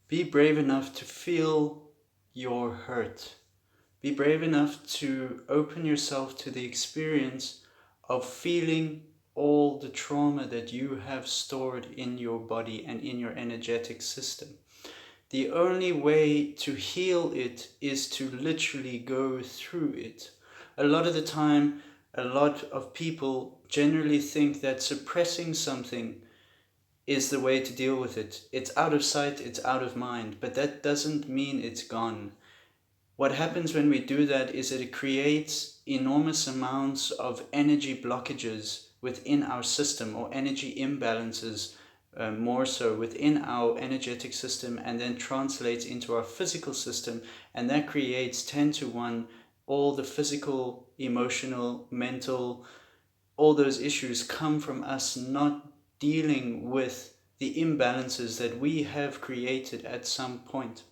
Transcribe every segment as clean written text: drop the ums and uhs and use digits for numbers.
Be brave enough to feel your hurt. Be brave enough to open yourself to the experience of feeling all the trauma that you have stored in your body and in your energetic system. The only way to heal it is to literally go through it. A lot of the time, a lot of people generally think that suppressing something is the way to deal with it. It's out of sight, it's out of mind, but that doesn't mean it's gone. What happens when we do that is that it creates enormous amounts of energy blockages within our system, or energy imbalances, more so within our energetic system, and then translates into our physical system, and that creates 10 to 1 all the physical, emotional, mental, all those issues come from us not dealing with the imbalances that we have created at some point.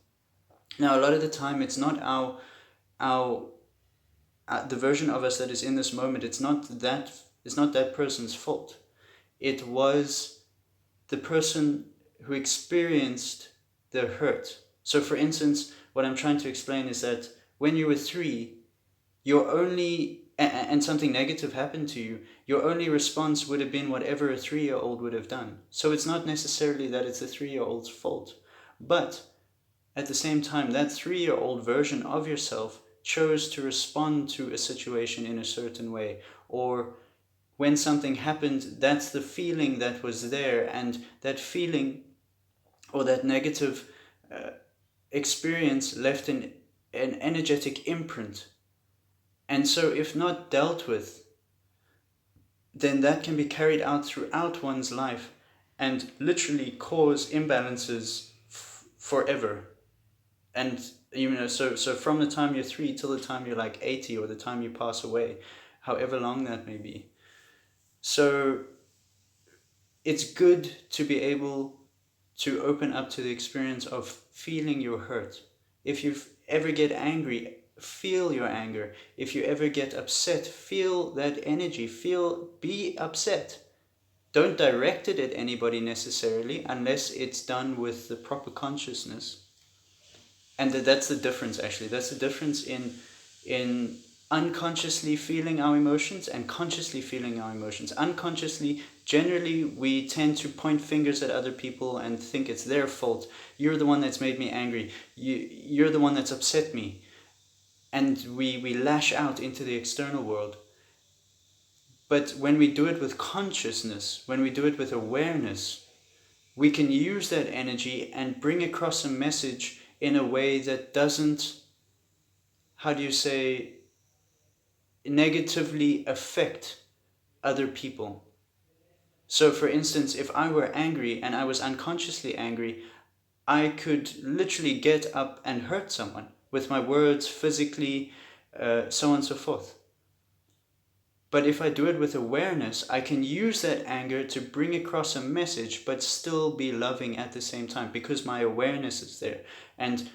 Now, a lot of the time, it's not our the version of us that is in this moment. It's not that person's fault. It was the person who experienced the hurt. So, for instance, what I'm trying to explain is that when you were 3, your only and something negative happened to you, your only response would have been whatever a 3-year-old would have done. So it's not necessarily that it's a 3-year-old's fault, but at the same time, that 3-year-old version of yourself chose to respond to a situation in a certain way, or when something happened, that's the feeling that was there, and that feeling or that negative experience left an energetic imprint. And so if not dealt with, then that can be carried out throughout one's life and literally cause imbalances forever. And so from the time you're 3 till the time you're like 80, or the time you pass away, however long that may be. So it's good to be able to open up to the experience of feeling your hurt. If you ever get angry, feel your anger. If you ever get upset, feel that energy. Be upset. Don't direct it at anybody necessarily, unless it's done with the proper consciousness. And that's the difference, actually. That's the difference in unconsciously feeling our emotions and consciously feeling our emotions. Unconsciously, generally, we tend to point fingers at other people and think it's their fault. You're the one that's made me angry. You're the one that's upset me. And we lash out into the external world. But when we do it with consciousness, when we do it with awareness, we can use that energy and bring across a message in a way that doesn't, negatively affect other people. So for instance, if I were angry and I was unconsciously angry, I could literally get up and hurt someone with my words, physically, so on and so forth. But if I do it with awareness, I can use that anger to bring across a message, but still be loving at the same time, because my awareness is there. And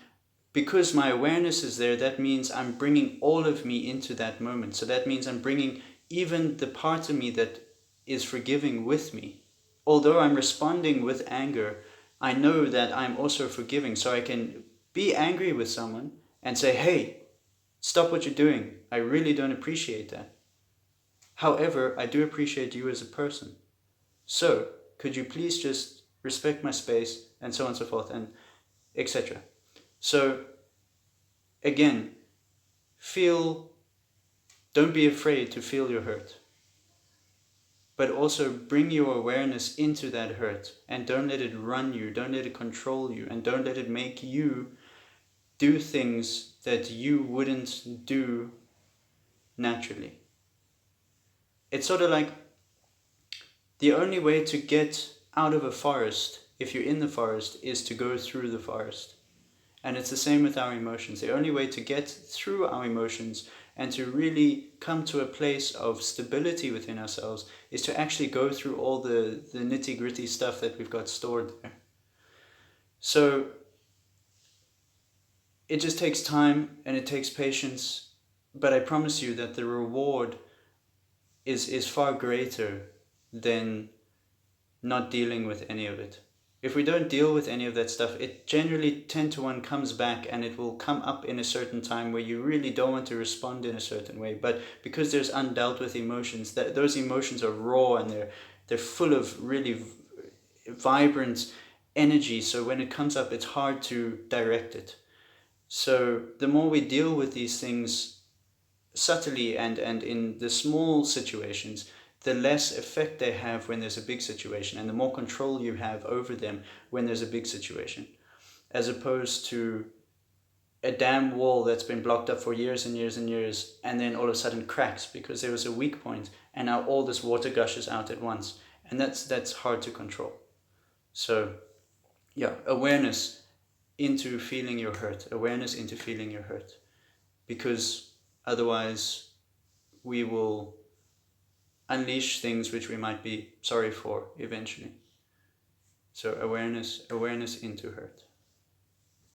because my awareness is there, that means I'm bringing all of me into that moment. So that means I'm bringing even the part of me that is forgiving with me. Although I'm responding with anger, I know that I'm also forgiving. So I can be angry with someone and say, hey, stop what you're doing. I really don't appreciate that. However, I do appreciate you as a person. So could you please just respect my space, and so on and so forth, and etc. So again, don't be afraid to feel your hurt, but also bring your awareness into that hurt, and don't let it run you, don't let it control you, and don't let it make you do things that you wouldn't do naturally. It's sort of like the only way to get out of a forest, if you're in the forest, is to go through the forest. And it's the same with our emotions. The only way to get through our emotions and to really come to a place of stability within ourselves is to actually go through all the nitty-gritty stuff that we've got stored there. So it just takes time and it takes patience, but I promise you that the reward is far greater than not dealing with any of it. if we don't deal with any of that stuff, it generally 10 to 1 comes back, and it will come up in a certain time where you really don't want to respond in a certain way. But because there's undealt with emotions, that those emotions are raw, and they're full of really vibrant energy. So when it comes up, it's hard to direct it. So the more we deal with these things subtly and in the small situations, the less effect they have when there's a big situation, and the more control you have over them when there's a big situation, as opposed to a dam wall that's been blocked up for years and years and years, and then all of a sudden cracks because there was a weak point, and now all this water gushes out at once, and that's hard to control. So yeah, awareness into feeling your hurt, awareness into feeling your hurt, because otherwise we will unleash things which we might be sorry for eventually. So awareness into hurt.